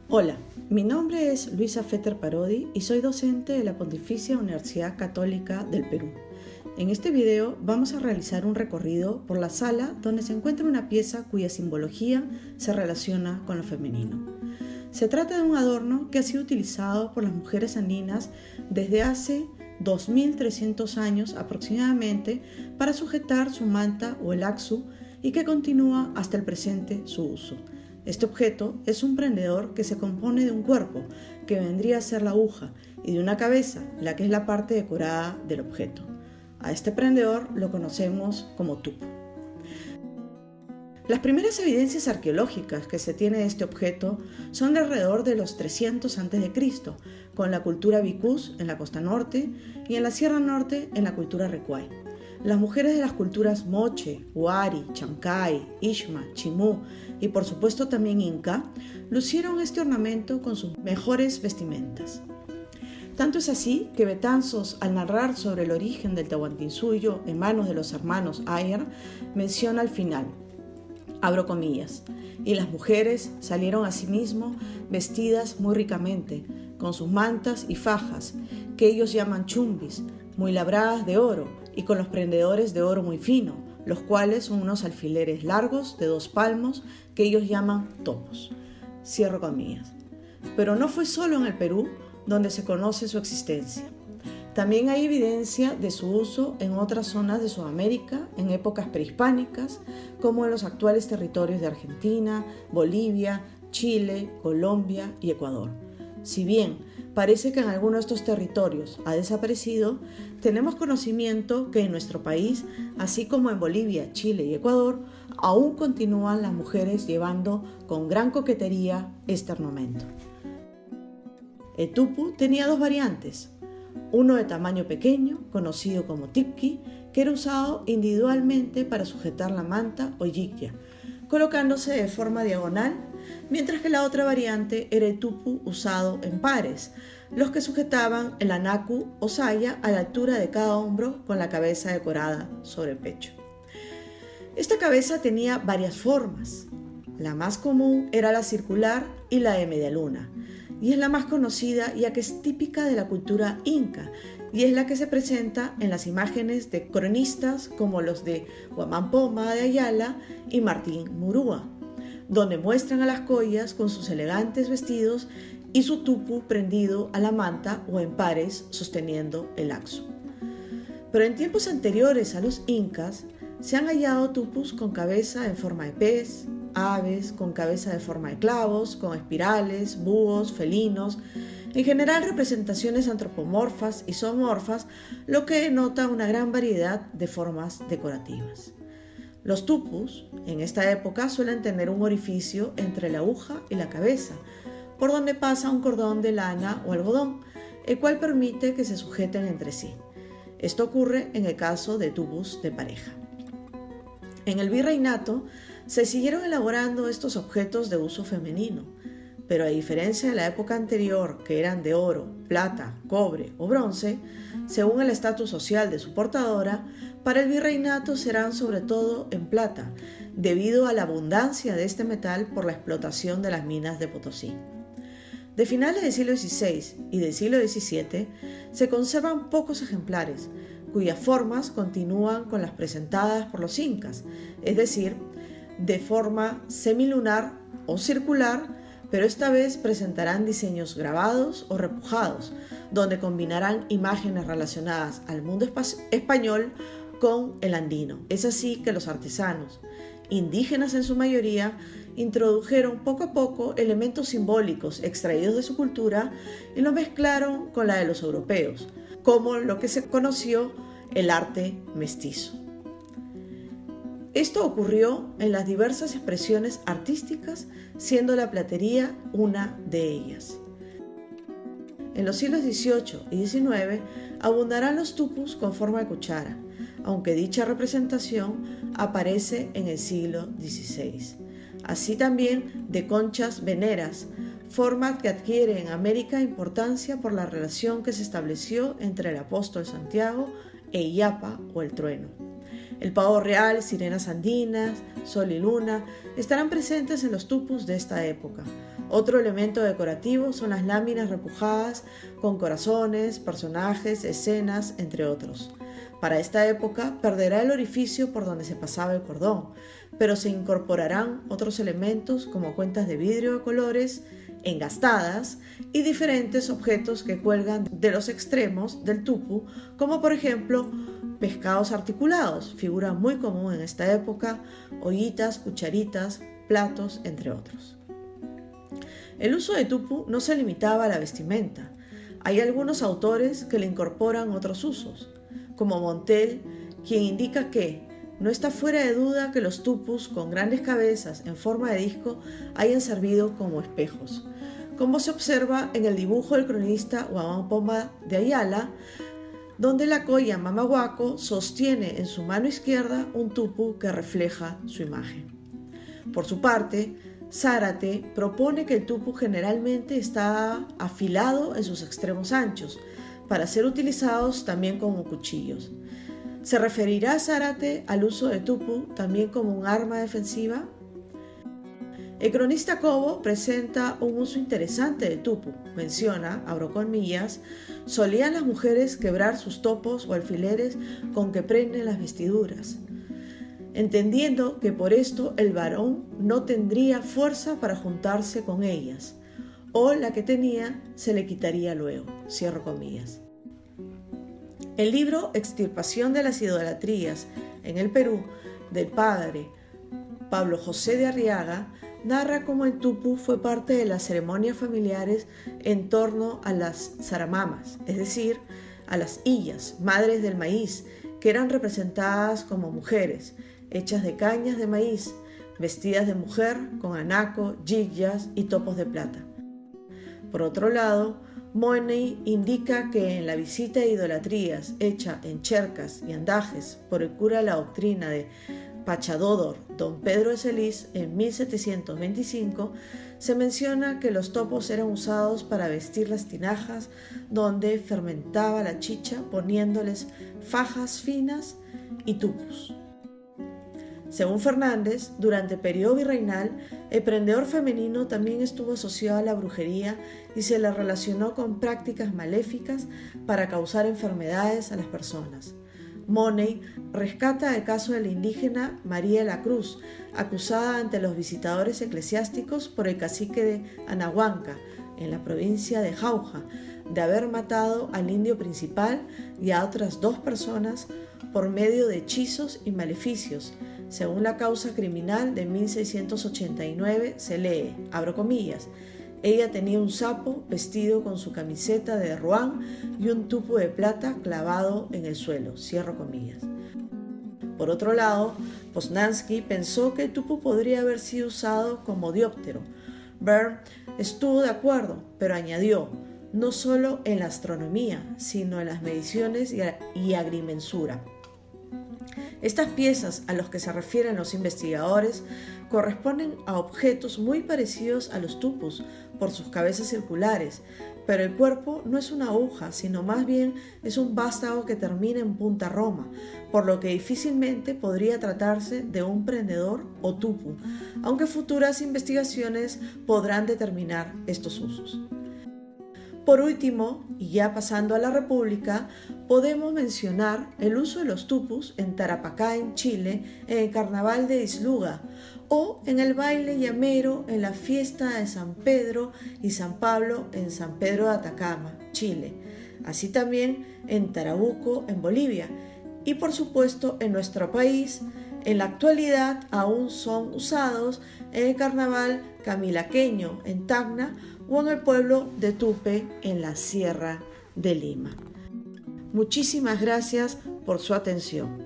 Hola, mi nombre es Luisa Fetter Parodi y soy docente de la Pontificia Universidad Católica del Perú. En este video vamos a realizar un recorrido por la sala donde se encuentra una pieza cuya simbología se relaciona con lo femenino. Se trata de un adorno que ha sido utilizado por las mujeres andinas desde hace 2300 años aproximadamente para sujetar su manta o el axu y que continúa hasta el presente su uso. Este objeto es un prendedor que se compone de un cuerpo, que vendría a ser la aguja, y de una cabeza, la que es la parte decorada del objeto. A este prendedor lo conocemos como tupu. Las primeras evidencias arqueológicas que se tiene de este objeto son de alrededor de los 300 a.C., con la cultura Bicús en la costa norte y en la Sierra Norte en la cultura Recuay. Las mujeres de las culturas Moche, Huari, Chancay, Ixma, Chimú y por supuesto también Inca, lucieron este ornamento con sus mejores vestimentas. Tanto es así que Betanzos, al narrar sobre el origen del Tahuantinsuyo en manos de los hermanos Ayer, menciona al final, abro comillas, y las mujeres salieron asimismo vestidas muy ricamente, con sus mantas y fajas, que ellos llaman chumbis, muy labradas de oro, y con los prendedores de oro muy fino, los cuales son unos alfileres largos de 2 palmos que ellos llaman topos. Cierro comillas. Pero no fue solo en el Perú donde se conoce su existencia. También hay evidencia de su uso en otras zonas de Sudamérica en épocas prehispánicas, como en los actuales territorios de Argentina, Bolivia, Chile, Colombia y Ecuador. Si bien parece que en algunos de estos territorios ha desaparecido, tenemos conocimiento que en nuestro país, así como en Bolivia, Chile y Ecuador, aún continúan las mujeres llevando con gran coquetería este ornamento. El tupu tenía 2 variantes, uno de tamaño pequeño, conocido como tipki, que era usado individualmente para sujetar la manta o yikya, colocándose de forma diagonal, mientras que la otra variante era el tupu usado en pares, los que sujetaban el anacu o saya a la altura de cada hombro con la cabeza decorada sobre el pecho. Esta cabeza tenía varias formas. La más común era la circular y la de media luna, y es la más conocida ya que es típica de la cultura inca y es la que se presenta en las imágenes de cronistas como los de Huamán Poma de Ayala y Martín Murúa, donde muestran a las collas con sus elegantes vestidos y su tupu prendido a la manta o en pares sosteniendo el axu. Pero en tiempos anteriores a los incas se han hallado tupus con cabeza en forma de pez, aves con cabeza de forma de clavos, con espirales, búhos, felinos, en general representaciones antropomorfas y zoomorfas, lo que denota una gran variedad de formas decorativas. Los tupus en esta época suelen tener un orificio entre la aguja y la cabeza, por donde pasa un cordón de lana o algodón, el cual permite que se sujeten entre sí. Esto ocurre en el caso de tupus de pareja. En el virreinato se siguieron elaborando estos objetos de uso femenino, pero a diferencia de la época anterior, que eran de oro, plata, cobre o bronce, según el estatus social de su portadora, para el virreinato serán sobre todo en plata, debido a la abundancia de este metal por la explotación de las minas de Potosí. De finales del siglo XVI y del siglo XVII se conservan pocos ejemplares, cuyas formas continúan con las presentadas por los incas, es decir, de forma semilunar o circular, pero esta vez presentarán diseños grabados o repujados, donde combinarán imágenes relacionadas al mundo español con el andino. Es así que los artesanos, indígenas en su mayoría, introdujeron poco a poco elementos simbólicos extraídos de su cultura y los mezclaron con la de los europeos, como lo que se conoció el arte mestizo. Esto ocurrió en las diversas expresiones artísticas, siendo la platería una de ellas. En los siglos XVIII y XIX abundarán los tupus con forma de cuchara, aunque dicha representación aparece en el siglo XVI. Así también de conchas veneras, forma que adquiere en América importancia por la relación que se estableció entre el apóstol Santiago e Illapa o el trueno. El pavo real, sirenas andinas, sol y luna estarán presentes en los tupus de esta época. Otro elemento decorativo son las láminas repujadas con corazones, personajes, escenas, entre otros. Para esta época perderá el orificio por donde se pasaba el cordón, pero se incorporarán otros elementos como cuentas de vidrio de colores, engastadas y diferentes objetos que cuelgan de los extremos del tupu, como por ejemplo pescados articulados, figura muy común en esta época, ollitas, cucharitas, platos, entre otros. El uso de tupu no se limitaba a la vestimenta. Hay algunos autores que le incorporan otros usos, como Montel, quien indica que no está fuera de duda que los tupus con grandes cabezas en forma de disco hayan servido como espejos, como se observa en el dibujo del cronista Huamán Pomba de Ayala, donde la coya Mamahuaco sostiene en su mano izquierda un tupu que refleja su imagen. Por su parte, Zárate propone que el tupu generalmente está afilado en sus extremos anchos, para ser utilizados también como cuchillos. ¿Se referirá Zárate al uso de tupu también como un arma defensiva? El cronista Cobo presenta un uso interesante del tupu. Menciona, abro comillas, solían las mujeres quebrar sus topos o alfileres con que prenden las vestiduras, entendiendo que por esto el varón no tendría fuerza para juntarse con ellas, o la que tenía se le quitaría luego, cierro comillas. El libro Extirpación de las idolatrías en el Perú, del padre Pablo José de Arriaga, narra cómo el tupu fue parte de las ceremonias familiares en torno a las zaramamas, es decir, a las illas, madres del maíz, que eran representadas como mujeres, hechas de cañas de maíz, vestidas de mujer con anaco, yiyas y topos de plata. Por otro lado, Money indica que en la visita de idolatrías hecha en Chercas y Andajes por el cura de la doctrina de Pachadódor, don Pedro de Celis, en 1725, se menciona que los topos eran usados para vestir las tinajas donde fermentaba la chicha poniéndoles fajas finas y tupus. Según Fernández, durante el periodo virreinal, el prendedor femenino también estuvo asociado a la brujería y se le relacionó con prácticas maléficas para causar enfermedades a las personas. Money rescata el caso de la indígena María de la Cruz, acusada ante los visitadores eclesiásticos por el cacique de Anahuanca, en la provincia de Jauja, de haber matado al indio principal y a otras 2 personas por medio de hechizos y maleficios. Según la causa criminal de 1689 se lee, abro comillas, ella tenía un sapo vestido con su camiseta de ruán y un tupu de plata clavado en el suelo, cierro comillas. Por otro lado, Poznansky pensó que el tupu podría haber sido usado como dióptero. Byrne estuvo de acuerdo, pero añadió, no solo en la astronomía, sino en las mediciones y agrimensura. Estas piezas a los que se refieren los investigadores corresponden a objetos muy parecidos a los tupus por sus cabezas circulares, pero el cuerpo no es una aguja, sino más bien es un vástago que termina en punta roma, por lo que difícilmente podría tratarse de un prendedor o tupu, aunque futuras investigaciones podrán determinar estos usos. Por último, y ya pasando a la República, podemos mencionar el uso de los tupus en Tarapacá, en Chile, en el Carnaval de Isluga, o en el baile llamero en la fiesta de San Pedro y San Pablo en San Pedro de Atacama, Chile, así también en Tarabuco, en Bolivia, y por supuesto en nuestro país. En la actualidad aún son usados en el carnaval camilaqueño en Tacna o en el pueblo de Tupe en la Sierra de Lima. Muchísimas gracias por su atención.